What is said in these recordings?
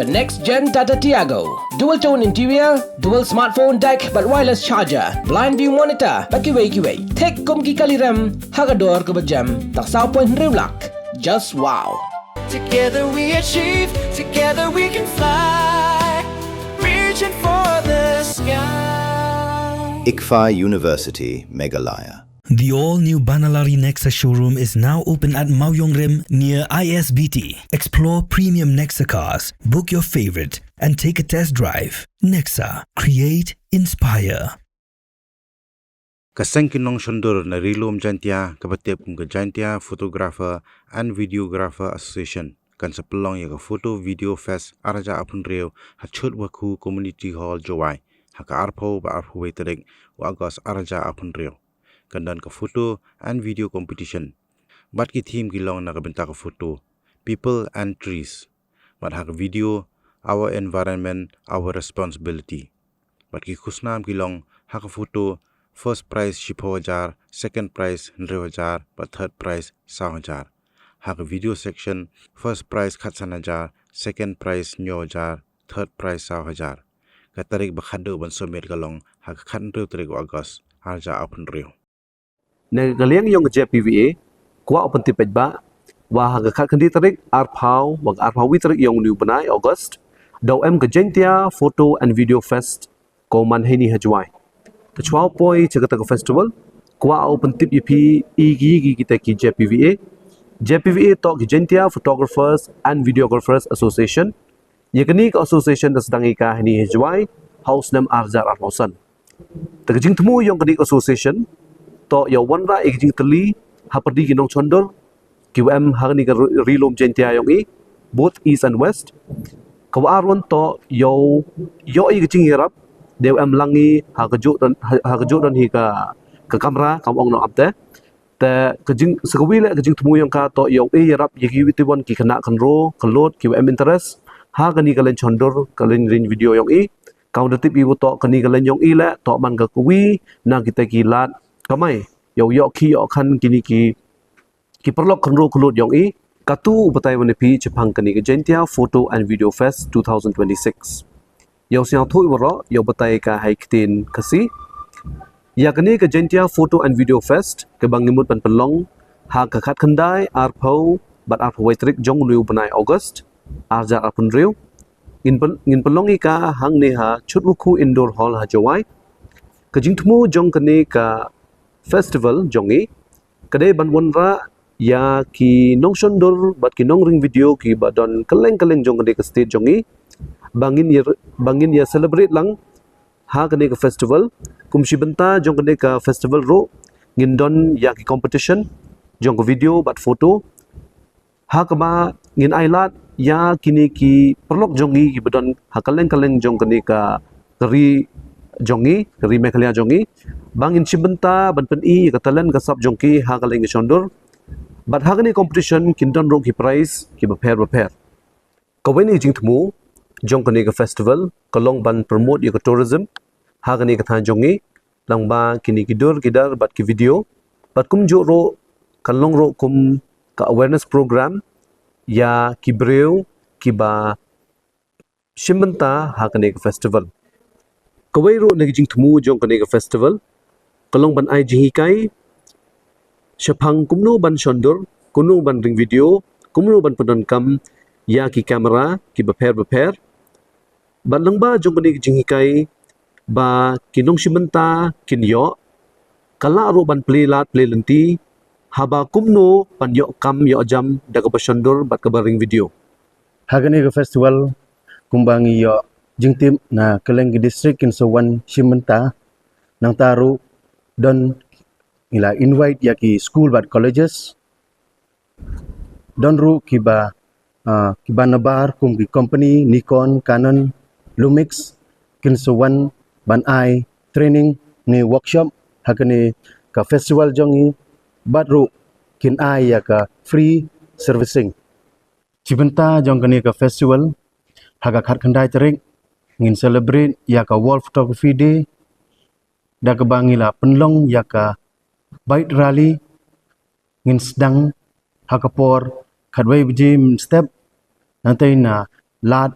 The next gen Tata Tiago. Dual tone interior, dual smartphone deck but wireless charger, blind view monitor, kiway. Tek kum ki kaliram, hagador ko bajam, tak sao point lak. Just wow. Together we achieve, together we can fly, reaching for the sky. ICFA University, Meghalaya. The all-new Banalari Nexa showroom is now open at Mawyong Rim near ISBT. Explore premium Nexa cars, book your favorite, and take a test drive. Nexa. Create, inspire. Kasang kinong sundur na Rilom Jantia, kabatip kung Jantia Photographer and Videographer Association. Kan sa pelong ya ka Photo Video Fest araja apun reo hachut waku Community Hall Jowai. Haka arpo ba arpo waitering wa agos araja apun reo. Kandan ka photo and video competition. Bat ki theme kilong na kabenta ka photo, people and trees. Bat haka video, our environment, our responsibility. Bat ki khusnam kilong haka photo, first prize 10,000, second prize 100,000, but third prize 100,000. Haka video section, first prize 1,000, second prize 9,000, third prize 1,000. Katarik bakhado ban somet kalong haka khanreu tarik agos arja apun reo. Nagaliang yung JPVA, kuwa open tipid ba, wa haga kandi tarik arpaw, wag arpaw witrik yung new banay August, daw Gentia Photo and Video Fest, ko manhini hajwai. The 12 Chagataga Festival, kuwa open tip EP igi kita ki JPVA, JPVA talk Gentia Photographers and Videographers Association, yakni ka association das dangi ka hini hajwai, house nam arjar arpawsan. Tagajing temu yung kani association, to yaw wanra ikjing tali haperdi kinong chondor QM hagni ka Rilom Jantia yung both east and west kawarwan to yaw ikjing hirap dew langi hagajo dan hi ka kamera kamong no abte te kajing sakawile kajing temu yung ka to yaw hirap yigiwitiwan ki kana kanro kalot QM interest hagani kalen chondor kalen rin video yung counter tip ibu to kani kalen yung ila to man ka kuwi na kita kilat kamay yo ki kan kini ki perlok kanro kulot yong katu upatai wanepi Jepang kani Gentia Photo and Video Fest 2026 yo siang thui waro yo batai ka haiktin kasi ya kani Gentia Photo and Video Fest ke bangimut pan pelong ha ka khat khandai arpau bat arpau waitrik jong liu banai August arja apun riu ngin pelong ka hang ne ha chutwuku indoor hall ha jawai kajing thmu jong kani ka festival jongi kade ban wonra ya ki nong shondor bat ki nong ring video ki badon keleng jong kade ka state jongi bangin ya celebrate lang ha kade ka festival kumshi benta jong kade ka festival ro ngindon ya ki competition jong ka video bat foto ha kama ngin ailat ya kini ki perlok jongi ki badon ha keleng jong kade ka ri jongi ri mekhalia jongi bangin chibenta ban pen katalan kasap jongki ha kaleng shondor but hagani competition kindon ro ki prize ki baper kaweni jing thmu jongkani ka festival kalong ban promote ya tourism hagani ka than jongi langba kini kidur kidar bat ki video bat kum jo ro kalong ro kum ka awareness program ya ki breu ki ba shimbenta hagani ka festival kawai ro nagijing thmu jongkani ka festival kalong ban ai jihikai syapang kumno ban shondur kuno ban ring video kumno ban pedon kam ya ki kamera ki beper ban langba jong kani jihikai ba kinong simenta kinyo kala ro ban play lenti haba kumno pan yo kam yo jam daga shondur bat ka ring video hagani ka festival kumbangi yo jingtim na Keleng district kinsawan simenta nang taru dan ila invite ya ki school but colleges dan ru kiba nabar kum ki company Nikon Canon Lumix kinsawan ban ai training ni workshop hakani ka festival jongi badru kin ai ya ka free servicing cibenta jong kani ka festival haga khat khandai tarik ngin celebrate ya ka World Photography Day da ka bangila penlong ya ka bike rally ngin sedang hakapor khadwai biji step nanti na lat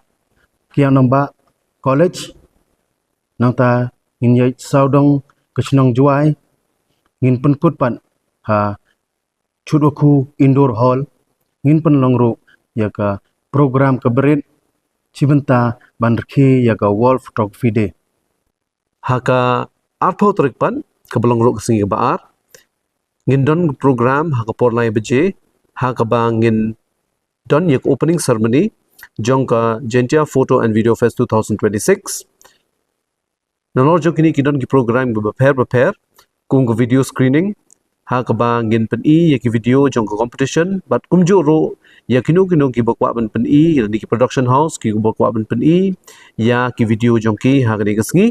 kiang namba college nang ta ngin ye saudong ke chnong juai ngin pen kut pan ha chudoku indoor hall ngin pen longru ya ka program ke berit cibenta ban rkhi ya ka wall photography day haka artho trik pan ke belongru ke singi baar ngin don program haka porlai beje haka bang ngin don yak opening ceremony jongka Gentia Photo and Video Fest 2026 Nalor jong kini kidon ki program go prepare kung ko video screening ha ka ba ngin pen i ya ki video jong ko competition but kum jo ro ya kinu ki bakwa ban pen i ni ki production house ki bakwa ban pen i ya ki video jong ki ha ka ni kasngi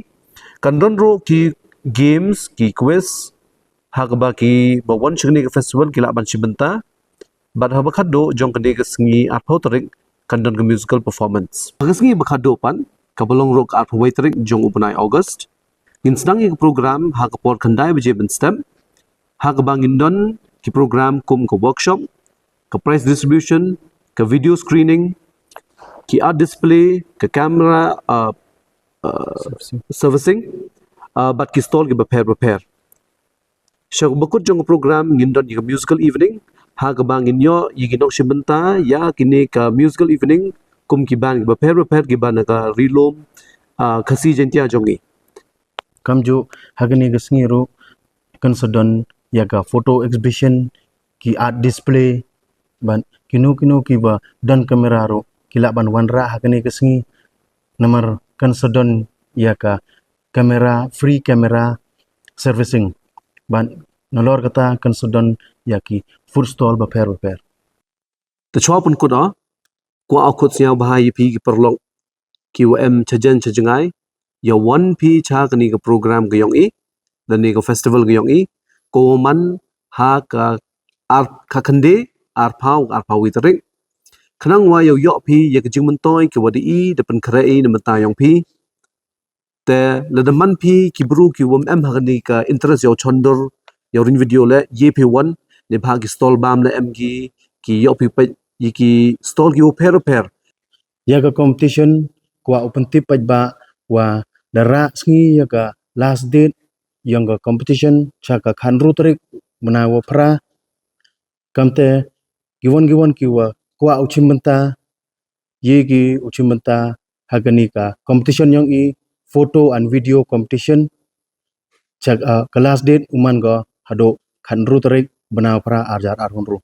kan don ro ki games ki quiz ha ka ba ki ba wan chini ki festival ki la ban chibenta but ha ba khado jong ka ni kasngi apho tarik kan don ka musical performance kasngi ba khado pan kabalong rok at waitering jong upunai August ngin sedang ki program ha ka por khandai beje ben stem ha ka bangin don ki program kum ka workshop ka prize distribution ka video screening ki art display ka camera servicing but ki stall ki prepare so bakut jong program ngin don ki musical evening ha ka bangin yo yi ki nok shibenta ya kini ka musical evening kum ki ban prepare ki ban ka rilom khasi Gentia jongi kamju hagni gasngi ro considon ya ka photo exhibition ki art display ban kinu ki ba dan kamera ro kila ban wanra hagni gasngi nomor considon ya ka kamera free camera servicing ban nolor kata considon ya ki food stall ba prepare to chwa pun ko da kwa akut sia bahai pi ki perlong QM chajengai ya 1P cha kani ka program ga yong i dan ni ka festival ga yong i ko man ha ka ar ka khande ar phau witering khnang wa yo pi ya ka jingman toy ki wadi i de pen khre i na mata yong pi te le de man pi ki bru ki wom em ha kani ka interest yo chondor yo rin video le YP1 ne bhag stall bam le mg ki yo pi pe yi ki stall ki pair ya ka competition kwa open tip ba wa dara sngi ya ka last date yang ka competition cha ka khanru trik menawa pra kamte giwon ki wa kwa uchimenta ye ki uchimenta hagani ka competition yang i photo and video competition cha ka last date uman ga hado khanru trik menawa pra arjar arhunru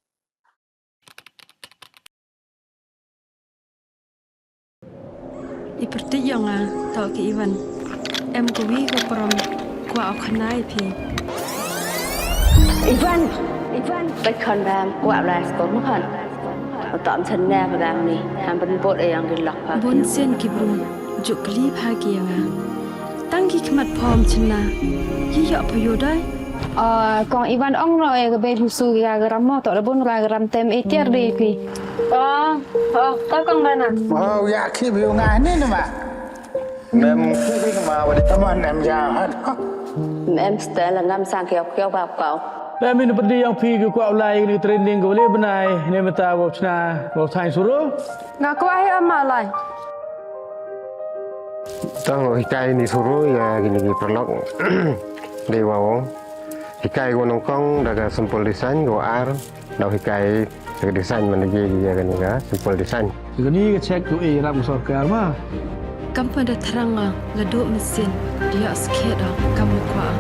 Iperti yang tau ki Ivan em ko wi ko prom kwa khanai phi Ivanไปคอนแบมกว่าลายสกอมคันตอมฉันแน่พลังนี่ทำเป็นบทอย่างกินหลักพา bun sen ki brum juk kli pha ki yang tang ki khmat phom chna yi yo phayo dai กองอีวันอ่องเราเองก็เป็นผู้สูงยากรำมอต่อระบุนรายกรำเต็มเตียร์ดีพี่ก็กองได้น่ะอยากคิดวิวงานนี่นะมาแม่คิดวิ่งมาวันนี้ตะวันแอมยาวฮะแม่สเตลงามสร้างเกี่ยวแบบเก่า Dah minum pedih yang pi ke kuat ulai ni training ke boleh benai ni mata bau cina bau sains suruh. Ngak kuat ai amal lai. Tang hikai ni suruh ya gini perlok dewa wong. Hikai gua nongkong daga sampel desain gua ar dah hikai segi desain mana je ya kan ya sampel desain. Segini ke cek tu ram sor ke arma. Kampung dah terang la duk mesin dia sikit dah kamu kuat